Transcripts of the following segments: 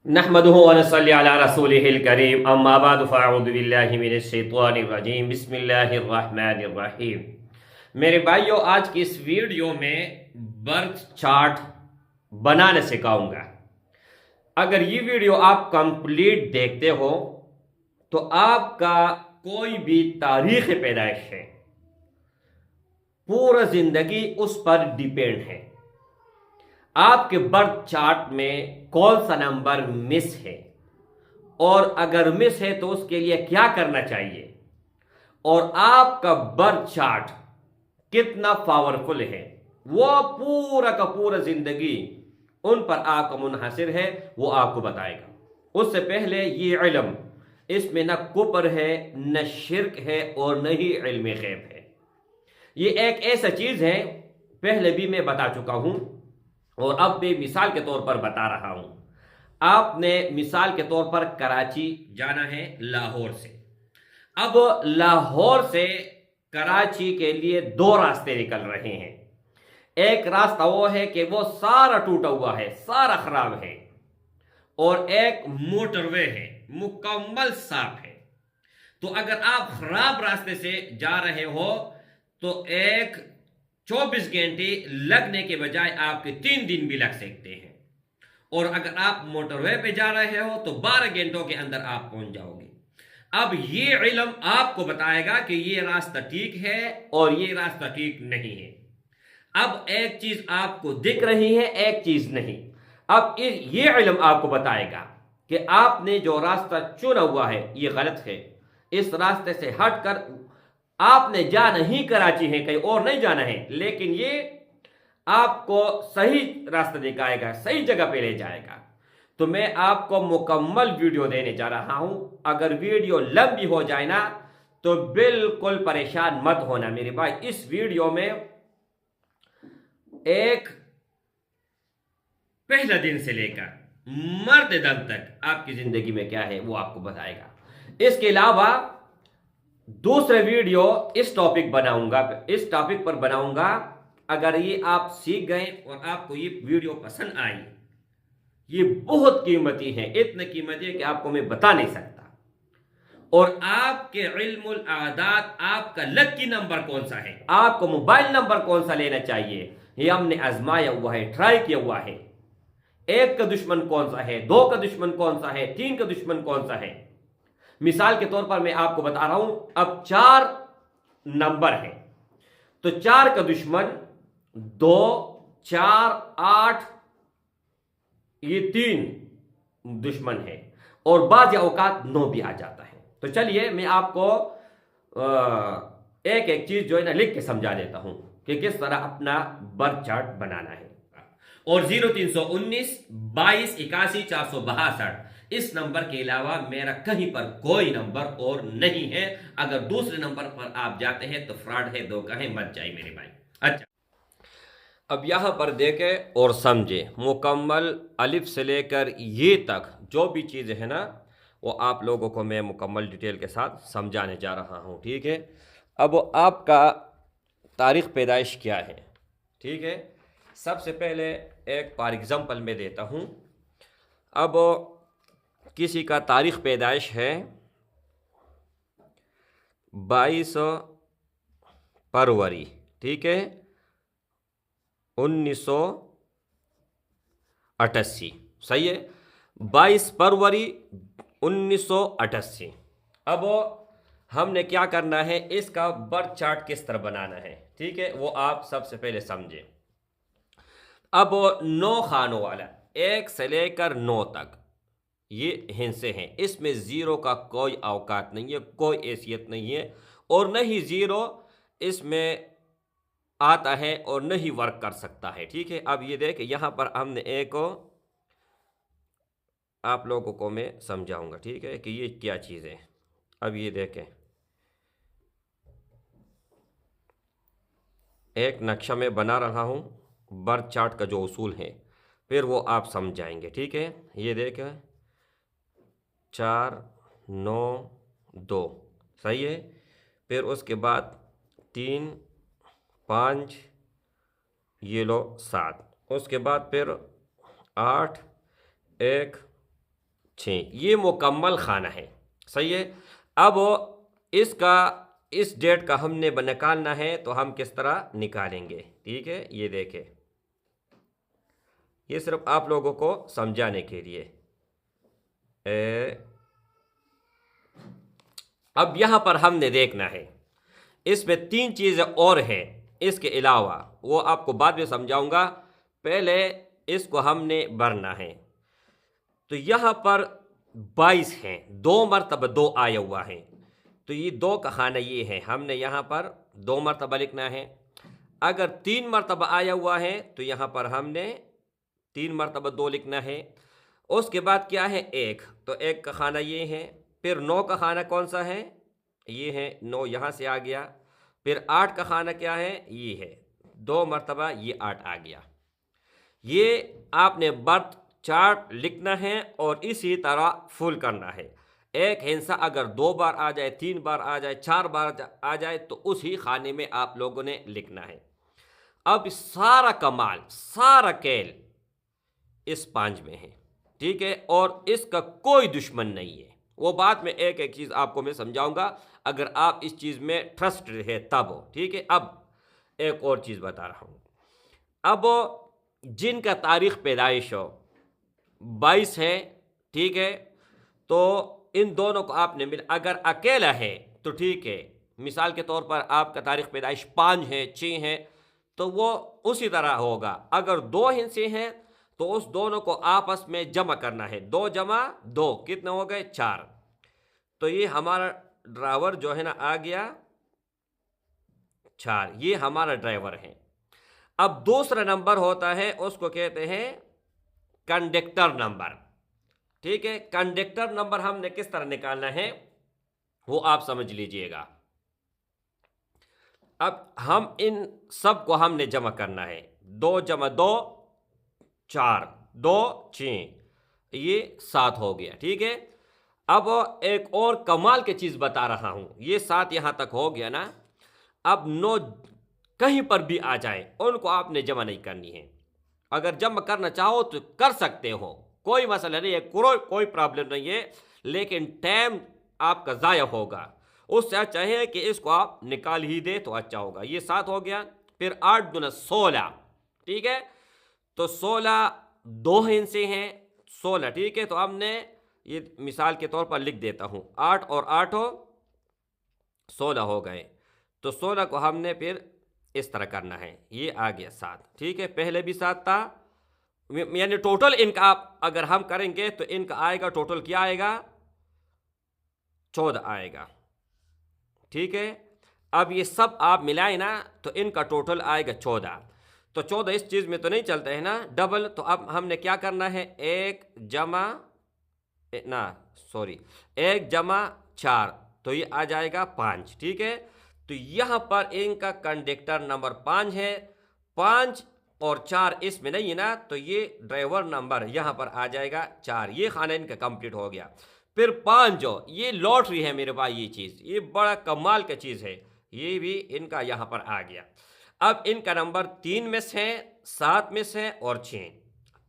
नहमदुहु व नसल्ली अला रसूलिहिल करीम अम्मा बाद फ़अऊज़ु बिल्लाहि मिनश शैतानिर रजीम बिस्मिल्लाहिर रहमानिर रहीम। मेरे भाइयों, आज की इस वीडियो में बर्थ चार्ट बनाना सिखाऊंगा। अगर ये वीडियो आप कंप्लीट देखते हो तो आपका कोई भी तारीख़ पैदाइश है, पूरा ज़िंदगी उस पर डिपेंड है। आपके बर्थ चार्ट में कौन सा नंबर मिस है और अगर मिस है तो उसके लिए क्या करना चाहिए, और आपका बर्थ चार्ट कितना पावरफुल है, वो पूरा का पूरा जिंदगी उन पर आपका मुनहसिर है, वो आपको बताएगा। उससे पहले ये इल्म, इसमें न कुफर है, न शिरक है और न ही इल्म गैब है। ये एक ऐसा चीज है, पहले भी मैं बता चुका हूं और अब भी मिसाल के तौर पर बता रहा हूं। आपने मिसाल के तौर पर कराची जाना है लाहौर से। अब लाहौर से कराची के लिए दो रास्ते निकल रहे हैं। एक रास्ता वो है कि वो सारा टूटा हुआ है, सारा खराब है, और एक मोटरवे है, मुकम्मल साफ है। तो अगर आप खराब रास्ते से जा रहे हो तो एक 24 घंटे लगने के बजाय आपके 3 दिन भी लग सकते हैं, और अगर आप मोटरवे पे जा रहे हो तो 12 घंटों के अंदर आप पहुंच जाओगे। अब ये इल्म आपको बताएगा कि ये रास्ता ठीक है और ये रास्ता ठीक नहीं है। अब एक चीज आपको दिख रही है, एक चीज नहीं। अब ये इल्म आपको बताएगा कि आपने जो रास्ता चुना हुआ है ये गलत है। इस रास्ते से हटकर आपने जाना ही कराची है, कहीं और नहीं जाना है, लेकिन ये आपको सही रास्ता दिखाएगा, सही जगह पे ले जाएगा। तो मैं आपको मुकम्मल वीडियो देने जा रहा हूं। अगर वीडियो लंबी हो जाए ना तो बिल्कुल परेशान मत होना मेरे भाई। इस वीडियो में एक पहला दिन से लेकर मर्द दम तक आपकी जिंदगी में क्या है वो आपको बताएगा। इसके अलावा दूसरे वीडियो इस टॉपिक पर बनाऊंगा। अगर ये आप सीख गए और आपको ये वीडियो पसंद आई, ये बहुत कीमती है, इतने कीमती है कि आपको मैं बता नहीं सकता। और आपके इल्मुल आदात, आपका लकी नंबर कौन सा है, आपको मोबाइल नंबर कौन सा लेना चाहिए, ये हमने आजमाया हुआ है, ट्राई किया हुआ है। एक का दुश्मन कौन सा है, दो का दुश्मन कौन सा है, तीन का दुश्मन कौन सा है। मिसाल के तौर पर मैं आपको बता रहा हूं, अब 4 नंबर है तो 4 का दुश्मन 2, 4, 8, ये 3 दुश्मन है, और बाज़ औकात 9 भी आ जाता है। तो चलिए मैं आपको एक एक चीज जो है ना लिख के समझा देता हूं कि किस तरह अपना बर्थ चार्ट बनाना है। और 0319 22 81 462 इस नंबर के अलावा मेरा कहीं पर कोई नंबर और नहीं है। अगर दूसरे नंबर पर आप जाते हैं तो फ्रॉड है, धोखा है, मत जाइए मेरे भाई। अच्छा, अब यहां पर देखें और समझे, मुकम्मल अलिफ से लेकर ये तक जो भी चीज़ें हैं ना वो आप लोगों को मैं मुकम्मल डिटेल के साथ समझाने जा रहा हूं, ठीक है। अब आपका तारीख़ पैदाइश क्या है, ठीक है। सबसे पहले एक फॉर एग्ज़ाम्पल मैं देता हूं। अब किसी का तारीख़ पैदाइश है 22 फरवरी, ठीक है, 1988, सही है, 22 फरवरी 1988। अब हमने क्या करना है, इसका बर्थ चार्ट किस तरह बनाना है, ठीक है, वो आप सबसे पहले समझें। अब 9 खानों वाला 1 से लेकर 9 तक ये हिस्से हैं, इसमें ज़ीरो का कोई औकात नहीं है, कोई हैसियत नहीं है, और न ही ज़ीरो इसमें आता है और न ही वर्क कर सकता है, ठीक है। अब ये देख, यहाँ पर हमने एक आप लोगों को मैं समझाऊंगा, ठीक है, कि ये क्या चीज़ है। अब ये देखें, एक नक्शा मैं बना रहा हूँ बर्थ चार्ट का जो उसूल है, फिर वो आप समझ जाएंगे, ठीक है। ये देखें 4, 9, 2, सही है। फिर उसके बाद 3, 5, ये लो 7, उसके बाद फिर 8, 1, 6, ये मुकम्मल खाना है। सही है। अब इसका इस डेट का हमने निकालना है, तो हम किस तरह निकालेंगे? ठीक है, ये देखें, ये सिर्फ आप लोगों को समझाने के लिए। अब यहां पर हमने देखना है, इसमें 3 चीज़ें और हैं इसके अलावा, वो आपको बाद में समझाऊंगा। पहले इसको हमने भरना है। तो यहां पर 22 हैं, 2 मरतबा 2 आया हुआ है, तो ये 2 का खाना ये है, हमने यहाँ पर 2 मरतबा लिखना है। अगर 3 मरतबा आया हुआ है तो यहाँ पर हमने 3 मरतबा 2 लिखना है। उसके बाद क्या है? 1, तो 1 का खाना ये है। फिर 9 का खाना कौन सा है? ये है, 9 यहाँ से आ गया। फिर 8 का खाना क्या है? ये है, 2 मरतबा ये 8 आ गया। ये आपने बर्थ चार्ट लिखना है और इसी तरह फुल करना है। एक हिस्सा अगर 2 बार आ जाए, 3 बार आ जाए, 4 बार आ जाए, तो उसी खाने में आप लोगों ने लिखना है। अब सारा कमाल, सारा खेल इस 5 में है। ठीक है, और इसका कोई दुश्मन नहीं है। वो बात में एक एक चीज़ आपको मैं समझाऊंगा, अगर आप इस चीज़ में ट्रस्ट है तब हो। ठीक है, अब एक और चीज़ बता रहा हूँ। अब जिनका तारीख पैदाइश हो 22 है, ठीक है, तो इन दोनों को आपने मिल, अगर अकेला है तो ठीक है, मिसाल के तौर पर आपका तारीख पैदाइश 5 है, 6 है, तो वो उसी तरह होगा। अगर 2 हिस्से हैं तो उस दोनों को आपस में जमा करना है। 2 जमा 2 कितने हो गए? 4। तो ये हमारा ड्राइवर जो है ना आ गया 4, ये हमारा ड्राइवर है। अब दूसरा नंबर होता है, उसको कहते हैं कंडक्टर नंबर। ठीक है, कंडक्टर नंबर हमने किस तरह निकालना है वो आप समझ लीजिएगा। अब हम इन सब को हमने जमा करना है। 2 जमा 2 4, 2 6, ये 7 हो गया। ठीक है, अब एक और कमाल की चीज बता रहा हूं। ये 7 यहां तक हो गया ना। अब 9 कहीं पर भी आ जाए, उनको आपने जमा नहीं करनी है। अगर जमा करना चाहो तो कर सकते हो, कोई मसला नहीं है, कोई प्रॉब्लम नहीं है, लेकिन टाइम आपका ज़ाया होगा। उससे अच्छा है कि इसको आप निकाल ही दे तो अच्छा होगा। ये 7 हो गया। फिर 8 दूना 16। ठीक है, तो 16 2 हिस्से हैं, 16। ठीक है, तो हमने ये मिसाल के तौर पर लिख देता हूँ, 8 और 8 हो 16 हो गए। तो 16 को हमने फिर इस तरह करना है, ये आ गया 7। ठीक है, पहले भी 7 था, यानी टोटल इनका आप अगर हम करेंगे तो इनका आएगा टोटल क्या आएगा? 14 आएगा। ठीक है, अब ये सब आप मिलाए ना तो इनका टोटल आएगा 14। तो 14 इस चीज़ में तो नहीं चलता है ना डबल, तो अब हमने क्या करना है? 1 जमा 4, तो ये आ जाएगा 5। ठीक है, तो यहाँ पर इनका कंडक्टर नंबर 5 है। 5 और 4 इसमें नहीं है ना, तो ये ड्राइवर नंबर यहाँ पर आ जाएगा 4। ये खाना इनका कंप्लीट हो गया। फिर 5 जो ये लॉटरी है मेरे भाई, ये चीज़ ये बड़ा कमाल का चीज़ है, ये भी इनका यहाँ पर आ गया। अब इनका नंबर 3 में से है, 7 में से है और 6।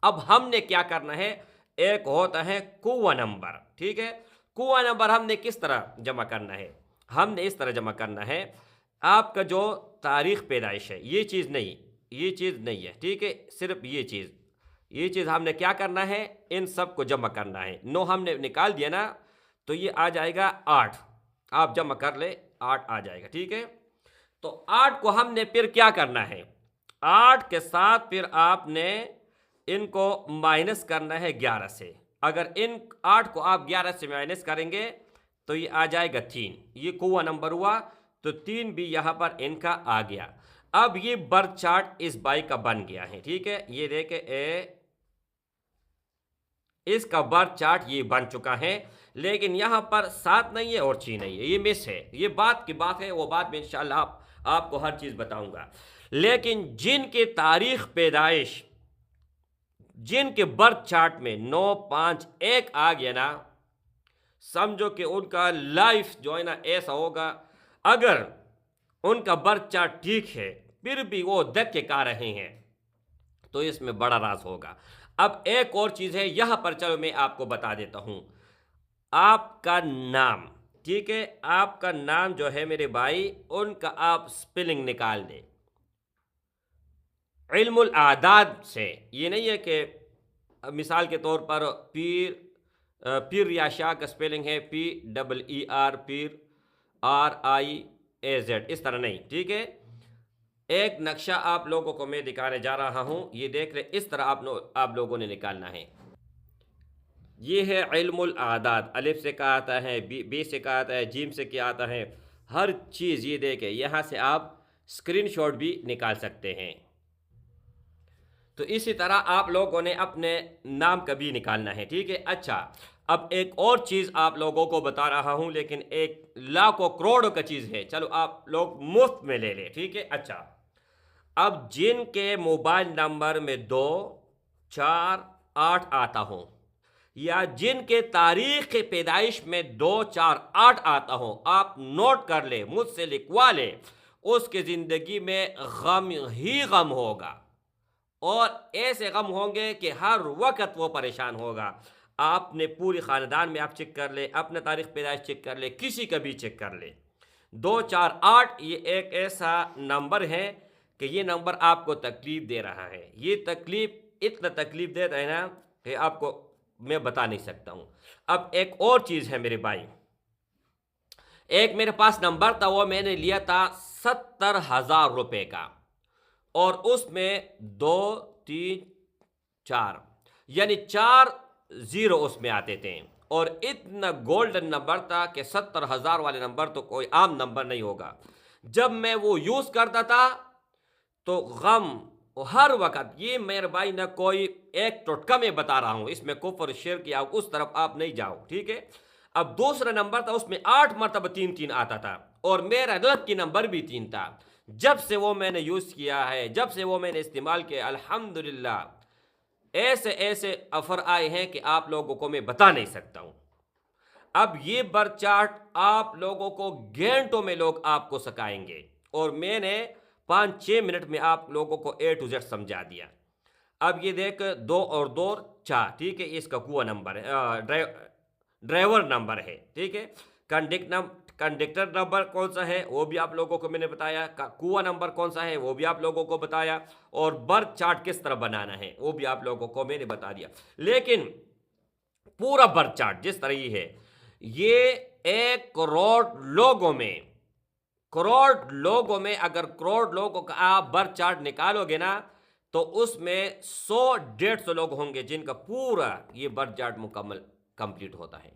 अब हमने क्या करना है? एक होता है कुआ नंबर। ठीक है, कुआ नंबर हमने किस तरह जमा करना है? हमने इस तरह जमा करना है, आपका जो तारीख पैदाइश है ये चीज़ नहीं, ये चीज़ नहीं है। ठीक है, सिर्फ ये चीज़ हमने क्या करना है? इन सब को जमा करना है। 9 हमने निकाल दिया ना, तो ये आ जाएगा 8। आप जमा कर ले, 8 आ जाएगा। ठीक है, तो 8 को हमने फिर क्या करना है? 8 के साथ फिर आपने इनको माइनस करना है 11 से। अगर इन 8 को आप 11 से माइनस करेंगे तो ये आ जाएगा 3। ये कुआ नंबर हुआ, तो 3 भी यहाँ पर इनका आ गया। अब ये बर्थ चार्ट इस बाइक का बन गया है। ठीक है, ये देखे इसका बर्थ चार्ट ये बन चुका है, लेकिन यहाँ पर 7 नहीं है और 6 नहीं है, ये मिस है। ये बात की बात है, वो बात में इंशाल्लाह आपको हर चीज़ बताऊंगा। लेकिन जिनके तारीख पैदाइश, जिनके बर्थ चार्ट में 9 5 1 आ गया ना, समझो कि उनका लाइफ जो है ना ऐसा होगा। अगर उनका बर्थ चार्ट ठीक है फिर भी वो धक्के खा रहे हैं, तो इसमें बड़ा राज होगा। अब एक और चीज़ है यहाँ पर, चलो मैं आपको बता देता हूँ। आपका नाम, ठीक है, आपका नाम जो है मेरे भाई, उनका आप स्पेलिंग निकाल दें इल्मुल आदाद से। ये नहीं है कि मिसाल के तौर पर पीर या शाह का स्पेलिंग है PEER, पीर RIAZ, इस तरह नहीं, ठीक है। एक नक्शा आप लोगों को मैं दिखाने जा रहा हूं, ये देख रहे, इस तरह आप लोगों ने निकालना है। ये है इल्मुल आदाद, अलिफ से क्या आता है, बी से क्या आता है, जीम से क्या आता है, हर चीज़ ये देखे। यहाँ से आप स्क्रीनशॉट भी निकाल सकते हैं। तो इसी तरह आप लोगों ने अपने नाम का भी निकालना है, ठीक है। अच्छा, अब एक और चीज़ आप लोगों को बता रहा हूं, लेकिन एक लाखों करोड़ों का चीज़ है, चलो आप लोग मुफ्त में ले लें, ठीक है। अच्छा, अब जिनके मोबाइल नंबर में 2 4 8 आता हो, या जिनके तारीख पैदाइश में 2 4 8 आता हो, आप नोट कर ले, मुझसे लिखवा ले, उसकी ज़िंदगी में गम ही गम होगा, और ऐसे गम होंगे कि हर वक्त वो परेशान होगा। आपने पूरी ख़ानदान में आप चेक कर ले, अपना तारीख पैदाइश चेक कर ले, किसी का भी चेक कर ले। 2 4 8 ये एक ऐसा नंबर है कि ये नंबर आपको तकलीफ़ दे रहा है। ये तकलीफ़ इतना तकलीफ़ देता है ना कि आपको मैं बता नहीं सकता हूँ। अब एक और चीज़ है मेरे भाई, एक मेरे पास नंबर था, वो मैंने लिया था 70,000 रुपये का, और उसमें 2 3 4 यानी 4 ज़ीरो उसमें आते थे, और इतना गोल्डन नंबर था कि 70,000 वाले नंबर तो कोई आम नंबर नहीं होगा। जब मैं वो यूज़ करता था तो गम हर वक्त, ये मेरे भाई ना कोई एक टोटका में बता रहा हूँ, इसमें कुफ्र शिर्क या उस तरफ आप नहीं जाओ, ठीक है। अब दूसरा नंबर था, उसमें 8 मरतबा 3 3 आता था, और मेरा लकी नंबर भी 3 था। जब से वो मैंने यूज़ किया है, जब से वो मैंने इस्तेमाल किया, अल्हम्दुलिल्लाह ऐसे ऐसे ऑफर आए हैं कि आप लोगों को मैं बता नहीं सकता हूँ। अब ये बर्थ चार्ट आप लोगों को घंटों में लोग आपको सिखाएंगे, और मैंने 5-6 मिनट में आप लोगों को A to Z समझा दिया। अब ये देख 2 और 2 4, ठीक है, इसका कुआ नंबर है, ड्राइवर नंबर है, ठीक है। कंडक्टर नंबर कौन सा है वो भी आप लोगों को मैंने बताया, कुआ नंबर कौन सा है वो भी आप लोगों को बताया, और बर्थ चार्ट किस तरह बनाना है वो भी आप लोगों को मैंने बता दिया। लेकिन पूरा बर्थ चार्ट जिस तरह ये है, ये 1 करोड़ लोगों में अगर करोड़ लोगों का आप बर्थ चार्ट निकालोगे ना, तो उसमें 100-150 लोग होंगे जिनका पूरा ये बर्थ चार्ट मुकम्मल कंप्लीट होता है।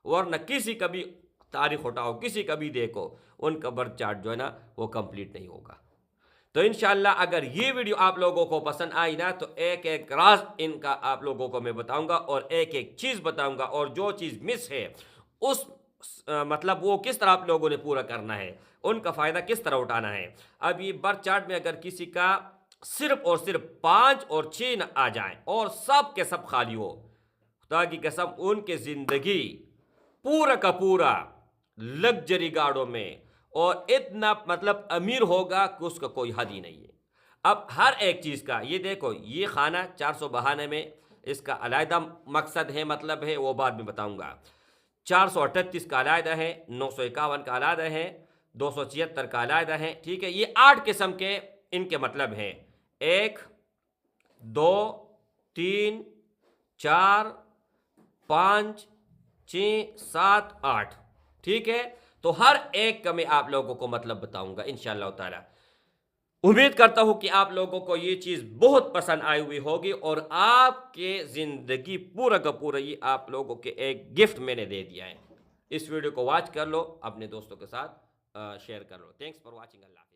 वरना किसी का भी तारीख उठाओ, किसी का भी देखो, उनका बर्थ चार्ट जो है ना वो कंप्लीट नहीं होगा। तो इंशाल्लाह अगर ये वीडियो आप लोगों को पसंद आई ना, तो एक एक राज इनका आप लोगों को मैं बताऊंगा, और एक एक चीज़ बताऊंगा, और जो चीज़ मिस है उस मतलब वो किस तरह आप लोगों ने पूरा करना है, उनका फ़ायदा किस तरह उठाना है। अब ये बर्थ चार्ट में अगर किसी का सिर्फ और सिर्फ 5 और 6 न आ जाए और सब के सब खाली हो, ताकि कसम उनके ज़िंदगी पूरा का पूरा लग्जरी गाड़ों में, और इतना मतलब अमीर होगा कि उसका कोई हद ही नहीं है। अब हर एक चीज़ का ये देखो, ये खाना 452 में इसका अलहदा मकसद है, मतलब है, वो बाद में बताऊंगा। 438 का अलहदा है, 951 का अलहदा है, 276 का अलहदा है, ठीक है। ये 8 किस्म के इनके मतलब हैं, 1 2 3 4 5 6 7 8, ठीक है। तो हर एक का मैं आप लोगों को मतलब बताऊंगा इंशाअल्लाह ताला। उम्मीद करता हूं कि आप लोगों को ये चीज़ बहुत पसंद आई हुई होगी, और आपके ज़िंदगी पूरा का पूरा ये आप लोगों के एक गिफ्ट मैंने दे दिया है। इस वीडियो को वॉच कर लो, अपने दोस्तों के साथ शेयर कर लो। Thanks for watching. अल्लाह।